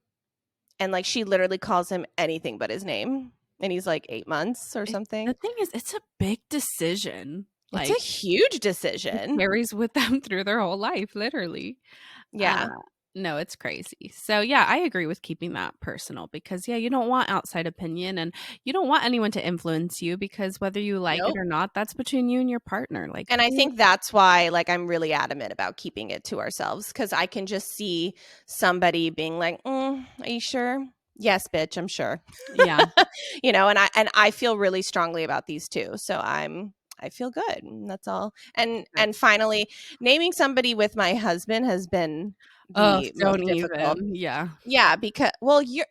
and like she literally calls him anything but his name. And he's like 8 months or The something. thing is, it's a big decision. It's a Like, huge it decision. carries with them through their whole life, literally. Uh, Yeah. no, it's crazy. So, yeah, I agree with keeping that personal because, yeah, you don't want outside opinion and you don't want anyone to influence you because whether you like it Nope. or not, that's between you and your partner. Like, And I who think that's why like I'm really adamant about keeping it to ourselves cuz I can just see somebody being like, "Are you sure?" Yes, bitch, I'm sure. Yeah. You know, and I feel really strongly about these two. So I feel good. And that's all. Good. And finally, naming somebody with my husband has been Oh, the most don't difficult. even. Yeah. Yeah, because well, you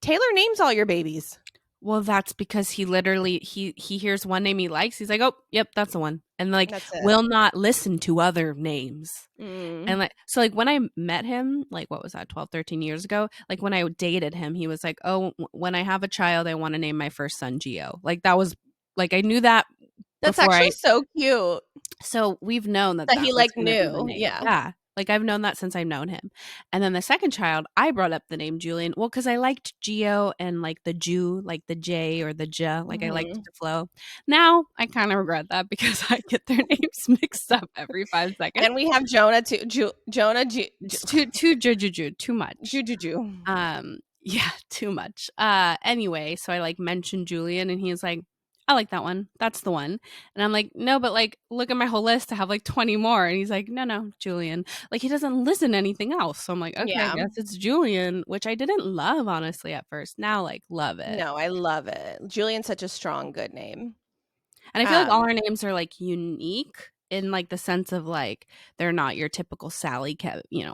Taylor names all your babies. Well, that's because he literally he hears one name he likes. He's like, "Oh, yep, that's the one." And like That's it. will not listen to other names. Mm. And like so like when I met him, like what was that 12, 13 years ago? Like when I dated him, he was like, "Oh, when I have a child, I want to name my first son Geo." Like that was like I knew that That's before actually I so cute so we've known that that he that was like gonna be the knew. name. Yeah. Yeah. Like I've known that since I've known him. And then the second child, I brought up the name Julian. Well, because I liked Geo and like the Jew, like the J or the J, like I liked Mhm. the flow. Now I kind of regret that because I get their names mixed up every 5 seconds. And we have Jonah too. Jonah It's too juju, too much. Juju. Yeah, too much. Anyway, so I like mentioned Julian and he's like, I like that one. That's the one. And I'm like, no, but like look at my whole list. I have like 20 more. And he's like, no, Julian. Like he doesn't listen to anything else. So I'm like, okay, I Yeah. guess it's Julian, which I didn't love honestly at first. Now like love it. No, I love it. Julian's such a strong, good name. And I feel like all Um, our names are like unique in like the sense of like they're not your typical Sally,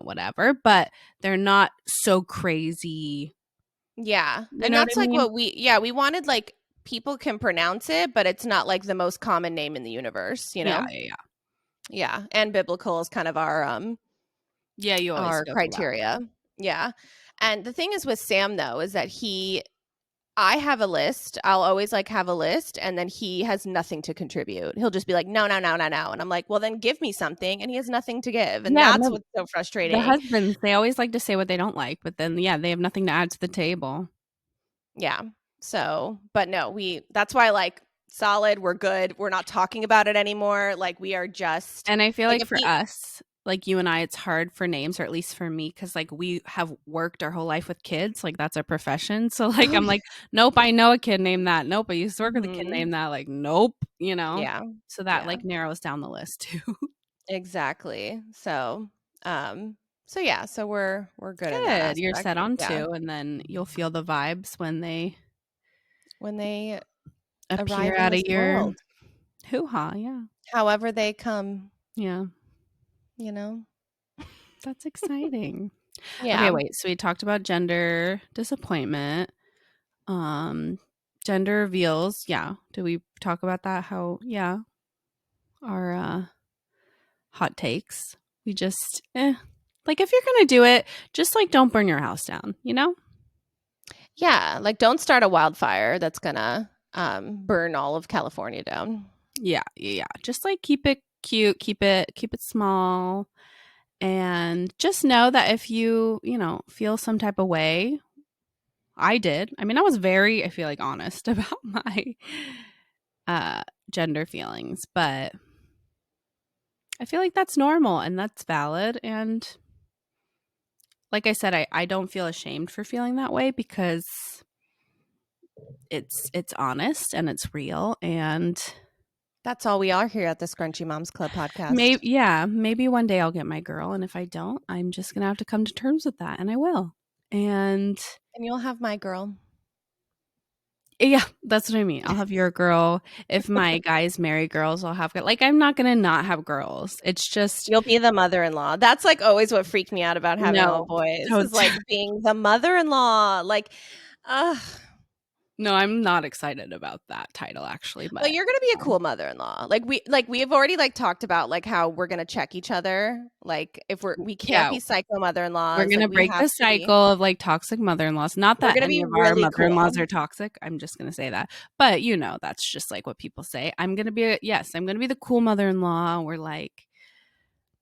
whatever, but they're not so crazy. yeah. You And know what that's I like mean? what we wanted like people can pronounce it, but it's not like the most common name in the universe, you Yeah, know? yeah, yeah. Yeah, and biblical is kind of Yeah, you always our go through that. criteria. Yeah. And the thing is with Sam though is that I have a list. I'll always like have a list and then he has nothing to contribute. He'll just be like, "No, no, no, no, no." And I'm like, "Well, then give me something." And he has nothing to give. And Yeah, that's no, what's so the frustrating. husbands, they always like to say what they don't like, but then, yeah, they have nothing to add to the table. Yeah. So, but no, that's why like solid, we're good. We're not talking about it anymore. Like we are just And I feel like like if for he us, like you and I, it's hard for names, or at least for me, because like we have worked our whole life with kids. Like that's our profession. So like Oh I'm yeah. like, nope, I know a kid named that. Nope, I used to work with a kid Mhm. named that. Like, nope, you know? Yeah. So that Yeah. like narrows down the list too. Exactly. Um so yeah, so we're good in that Good. You're aspect. set on Yeah. two, and then you'll feel the vibes when they When they appear arrive in out of this your world, hoo ha. Yeah. however they come, Yeah. you know. That's exciting. Okay, Yeah. wait. So we talked about gender disappointment. Um, Gender reveals. Yeah. Did we talk about that? How, yeah, our hot takes. We just, like if you're going to do it, just like don't burn your house down, you know? Yeah, like don't start a wildfire that's gonna burn all of California down. Yeah. Yeah. Yeah. Just like keep it cute, keep it small. And just know that if you know, feel some type of way, I did. I mean, I was very, I feel like, honest about my uh gender feelings, but I feel like that's normal and that's valid. And like I said, I don't feel ashamed for feeling that way because it's honest and it's real. And That's all we are here at the Scrunchy Moms Club podcast. maybe, yeah, maybe one day I'll get my girl. And if I don't, I'm just gonna have to come to terms with that, and I will. And And you'll have my girl. yeah, that's what I mean. I'll have your girl. If my guys marry girls, I'll have like I'm not gonna not have girls. It's just You'll be the mother-in-law. That's like always what freaked me out about having all no, boys don't. is like being the mother-in-law. Like, ugh. No, I'm not excited about that title actually, Well, but you're gonna be a cool mother-in-law. We have already like talked about like how we're gonna check each other. Like if we can't yeah, be psycho we're mother-in-laws. Like gonna we break have the to be. cycle of like toxic mother-in-laws. Not We're that gonna any be of our really mother-in-laws cool. are toxic. I'm just gonna say that. But you know, that's just like what people say. I'm gonna be the cool mother-in-law. We're like,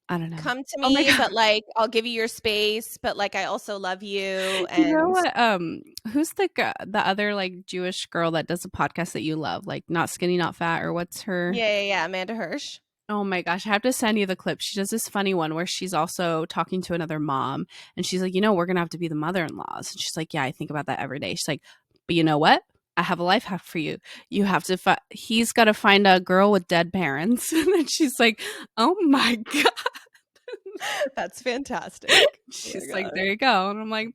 I don't know. Come to Oh my me, god. but like I'll give you your space, but like I also love you. You know And what? Who's the other like Jewish girl that does a podcast that you love? Like not skinny, not fat, or what's her? yeah, yeah, yeah, Amanda Hirsch. Oh my gosh, I have to send you the clip. She does this funny one where she's also talking to another mom, and she's like, we're gonna have to be the mother-in-laws. And she's like, yeah, I think about that every day. She's like, but you know what? I have a life hack for you. You have to. He's got to find a girl with dead parents. And then she's like, oh my god. That's fantastic. Oh my She's like, god. there you go. And I'm like,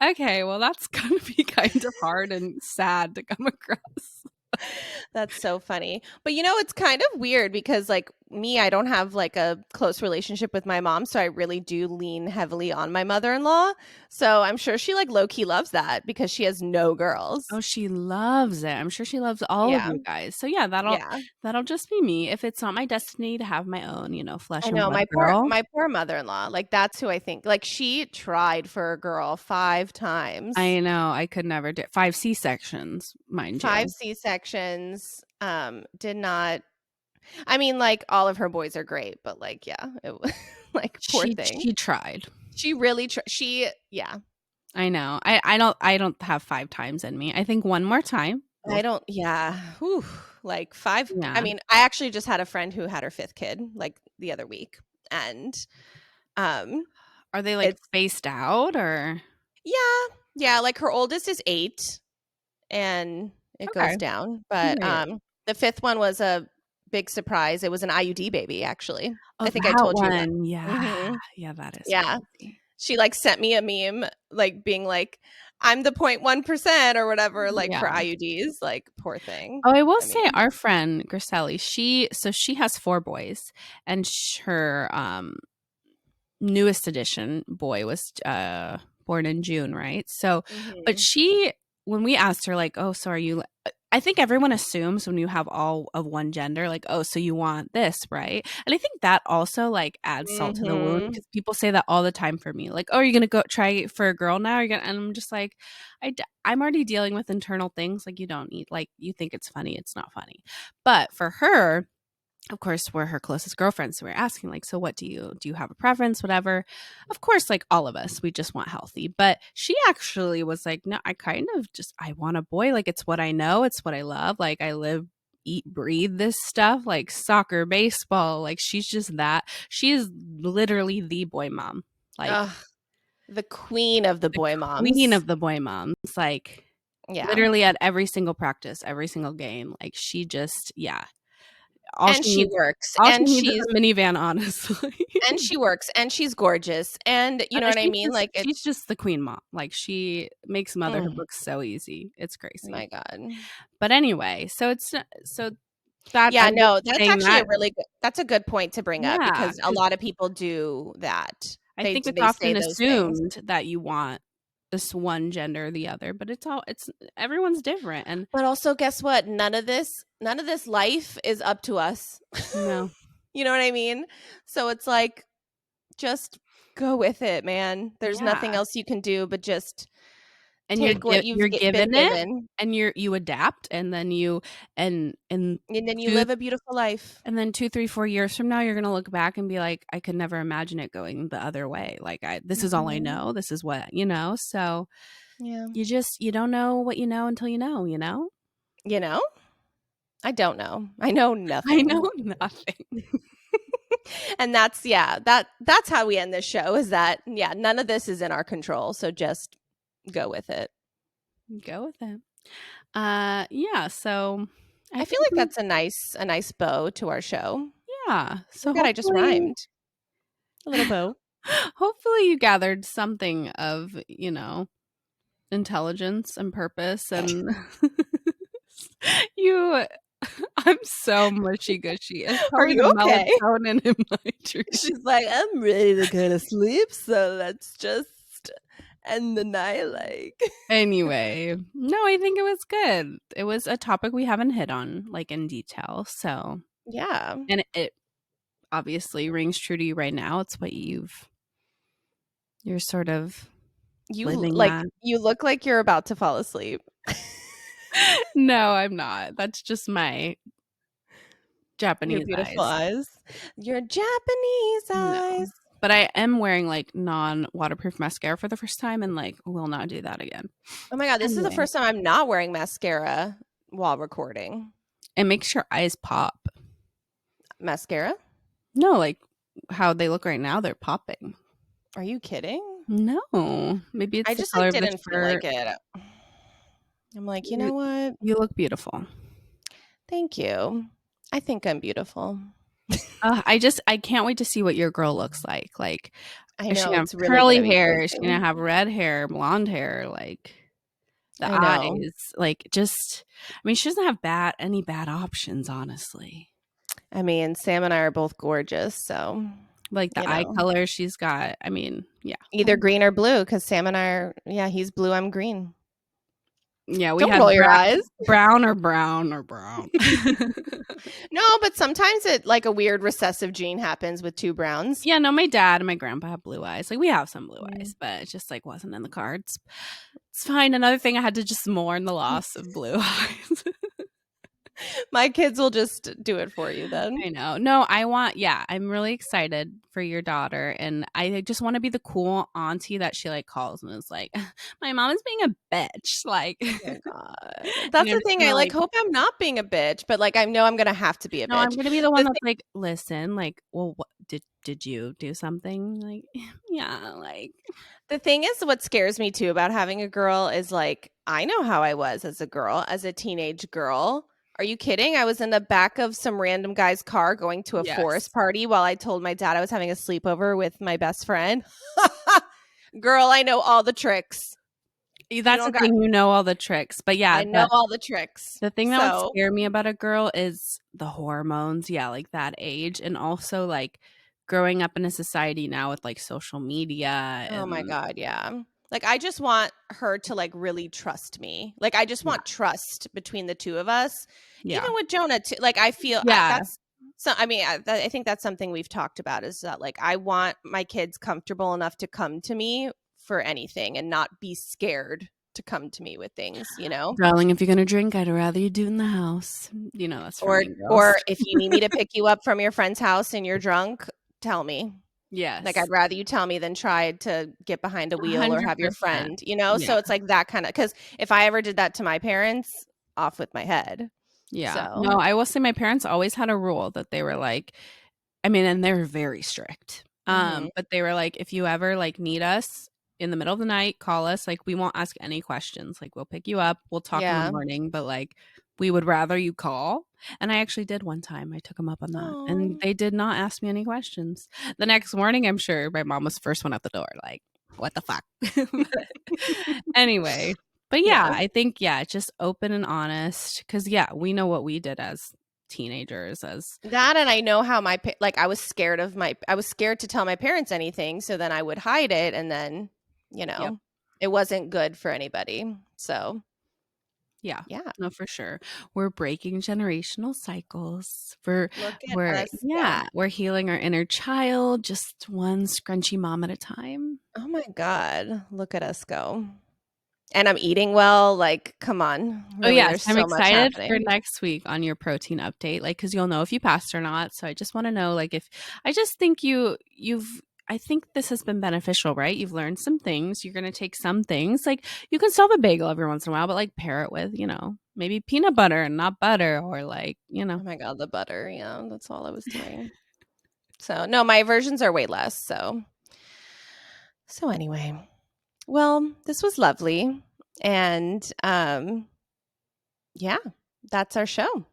okay, well, that's gonna be kind of hard and sad to come across. That's so funny. But it's kind of weird because like me, I don't have like a close relationship with my mom, so I really do lean heavily on my mother-in-law. So I'm sure she like low key loves that because she has no girls. Oh, she loves it. I'm sure she loves all of Yeah. you guys. So yeah, Yeah. that'll just be me. If it's not my destiny to have my own, flesh I and know blood my poor girl, my poor mother-in-law. Like that's who I think. Like she tried for a girl 5 times. I know I could never do 5 C-sections, mind 5 you. C-sections. Did not. I mean, like all of her boys are great, but like yeah, like poor thing. She tried. She really she yeah. I know. I don't have 5 times in me. I think one more time. I We'll don't yeah. Whew, like 5 I yeah. mean, I actually just had a friend who had her 5th kid like the other week and um Are they like it's spaced out or yeah. Yeah, like her oldest is 8 and it okay. goes down, but Yeah, yeah. the 5th one was a big surprise. It was an IUD baby actually. Oh, I think I that told you about. one. Yeah. Mhm. Yeah, that is Yeah. crazy. She like sent me a meme like being like I'm the 0.1% or whatever like for Yeah. IUDs, like poor thing. Oh, I will I say mean, our friend Griselli, she has 4 boys, and her newest edition boy was born in June, right? So, but mhm. she when we asked her like, "Oh, so are you I think everyone assumes when you have all of one gender, like, oh, so you want this, right? And I think that also like adds salt to the wound Mhm. because people say that all the time for me, like, oh, are you gonna go try it for a girl now? You're gonna, and I'm just like, I'm already dealing with internal things. Like, you don't need, like, you think it's funny, it's not funny. But for her, of course, we're her closest girlfriends, so we're asking, like, so what do you have a preference, whatever? Of course, like all of us, we just want healthy. But she actually was like, no, I kind of just, I want a boy. Like, it's what I know, it's what I love. Like, I live, eat, breathe this stuff, like soccer, baseball. Like, she's just that. She is literally the boy mom, like Ugh, the queen of the the boy queen moms. of the boy moms. Like, Yeah. literally at every single practice, every single game. Like, she just, yeah. And she works, All she and needs is a minivan, honestly. she works, and she's gorgeous, and you know what I mean? Like, She's it's just the queen mom. Like, she makes motherhood mm, look so easy. It's crazy. my god. But anyway, so it's so that Yeah, I'm just no, that's saying actually that, a really good that's a good point to bring up yeah, because a 'cause lot of people do that. I think it's They say often those things. assumed that you want this one gender or the other, but it's everyone's different, and But also, guess what? None of this life is up to us. no. You know what I mean? So it's like, just go with it, man. There's nothing Yeah. else you can do but just And take what you're been given it, given, and you adapt, and then you and and then you 2 live a beautiful life. And then 2, 3, 4 years from now, you're gonna look back and be like, "I could never imagine it going the other way." Like, I this is all I Mhm. know. This is what, you know? So, Yeah. you don't know what you know until you know, you know? You know? I don't know. I know I nothing. know nothing. And that's yeah, that's how we end this show is that yeah, none of this is in our control, so just go with it. Go with it. Yeah, so I I feel think like that's a nice bow to our show. yeah. Oh So my god, I just hopefully rhymed. A little bow. hopefully you gathered something of, intelligence and purpose, and you I'm so mushy gushy. It's Are probably you the okay? melatonin in my drink. She's like, I'm ready to go to sleep, so let's just end the night like Anyway, no, I think it was good. It was a topic we haven't hit on, like, in detail, so yeah. and it obviously rings true to you right now. It's what you're sort of living that. You look like you're about to fall asleep. No, I'm not. That's just my Your Japanese beautiful eyes. eyes. Your Japanese No. eyes. But I am wearing, like, non-waterproof mascara for the first time and, like, will not do that again. Oh my god, this is the Anyway, first time I'm not wearing mascara while recording. it makes your eyes pop. Mascara? No, like, how they look right now, they're popping. Are you kidding? No, maybe it's I the just like color of the didn't feel like shirt. it. I'm like, you You know what? you look beautiful. Thank you. I think I'm beautiful. I can't wait to see what your girl looks like. Like, I is she know gonna have it's really gonna curly be hair? Is she crazy. gonna have red hair, blonde hair? Like, the I know. eyes, like, just I mean, she doesn't have any bad options, honestly. I mean, Sam and I are both gorgeous, so Like, the you eye know, color she's got, I mean, yeah. either green or blue because Sam and I are, yeah, he's blue, I'm green. Yeah, we Don't had roll your eyes. brown or brown or brown. No, but sometimes it like a weird recessive gene happens with two browns. Yeah, no, my dad and my grandpa have blue eyes. Like, we have some blue Yeah. eyes, but it just, like, wasn't in the cards. It's fine. Another thing I had to just mourn the loss of blue eyes. My kids will just do it for you then. I know. No, I'm really excited for your daughter. And I just want to be the cool auntie that she, like, calls and is like, my mom is being a bitch. Like, Oh my god. and That's I'm the just thing, I, gonna, like, like, hope I'm not being a bitch, but, like, I know I'm gonna have to be a no, I'm bitch. gonna be the one The that's thing like, listen, like, well, what did you do something? Like, yeah, like, the thing is what scares me too about having a girl is, like, I know how I was as a girl, as a teenage girl. Are you kidding? I was in the back of some random guy's car going to a yes. forest party while I told my dad I was having a sleepover with my best friend. Girl, I know all the tricks. You That's the don't got thing, you know all the tricks. But yeah, I know all the tricks. the thing that would So, scare me about a girl is the hormones, yeah, like that age, and also, like, growing up in a society now with, like, social media oh my and god, yeah. Like, I just want her to, like, really trust me. Like, I just Yeah. want trust between the 2 of us. Even Yeah. with Jonah too. Like, I feel Yeah. that's so I mean, I think that's something we've talked about is that, like, I want my kids comfortable enough to come to me for anything and not be scared to come to me with things, you know? Darling, if you're gonna drink, I'd rather you do it in the house. You know, that's from Or Mean Girls. or if you need me to pick you up from your friend's house and you're drunk, tell me. Like, Yes. I'd rather you tell me than try to get behind a wheel or have your 100%. friend, you know? Yeah. So it's like that kinda, because if I ever did that to my parents, off with my head. Yeah. So, No, I will say my parents always had a rule that they were like, I mean, and they're very strict. mhm. But they were like, if you ever like need us in the middle of the night, call us. Like, we won't ask any questions. Like, we'll pick you up, we'll talk in the Yeah. morning, but like, we would rather you call. And I actually did one time. I took them up on that, and Oh, they did not ask me any questions. The next morning, I'm sure my mom was the first one out the door. Like, what the fuck? But anyway, but yeah, yeah. I think yeah, just open and honest. Because yeah, we know what we did as teenagers. As That, and I know how like, I was scared to tell my parents anything, so then I would hide it, and then, you yep. know, it wasn't good for anybody. So, Yeah. yeah. No, for sure. We're breaking generational cycles. Look at We're us go. yeah, we're healing our inner child just one scrunchy mom at a time. Oh my god, look at us go. And I'm eating well, like, come on. Oh, Really, yes, there's I'm so much excited for happening. next week on your protein update, like, because 'cause you'll know if you passed or not, so I just wanna know, like, if I just think I think this has been beneficial, right? You've learned some things, you're gonna take some things, like, you can still have a bagel every once in a while, but, like, pair it with, maybe peanut butter and not butter or, like, Oh my god, the butter, yeah, that's all I was doing. So, no, my versions are way less, so anyway. Well, this was lovely, and, yeah, that's our show.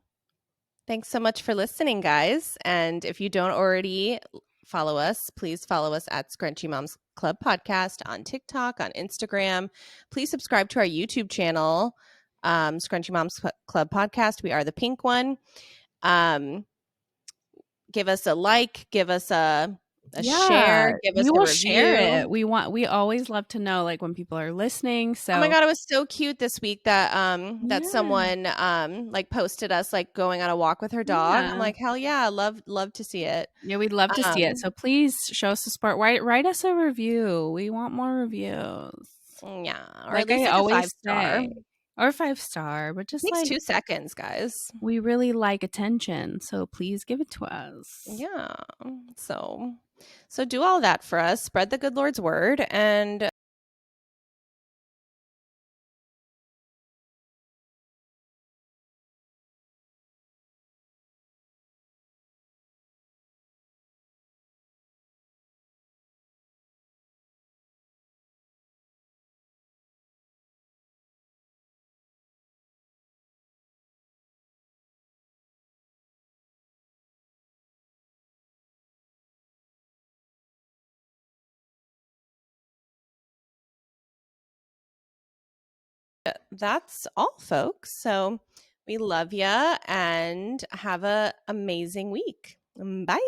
Thanks so much for listening, guys, and if you don't already follow us, please follow us at Scrunchy Moms Club Podcast on TikTok, on Instagram. Please subscribe to our YouTube channel, Scrunchy Moms Club Podcast. We are the pink one. Um, give us a like, give us a Yeah, share, give us we a will share review. it. We always love to know, like, when people are listening, Oh my so god, it was so cute this week that yeah, someone like posted us like going on a walk with her dog. I'm yeah. like, hell yeah, love to see it. Yeah, we'd love to see it, Um so please show us the support. Write us a review. We want more reviews. yeah, or at Like least I like a always 5 star. say, or 5-star, but just, Takes like, 2 seconds, guys. we really like attention, so please give it to us. Yeah. So do all that for us. Spread the good Lord's word, and that's all, folks. So we love ya and have a amazing week. Bye.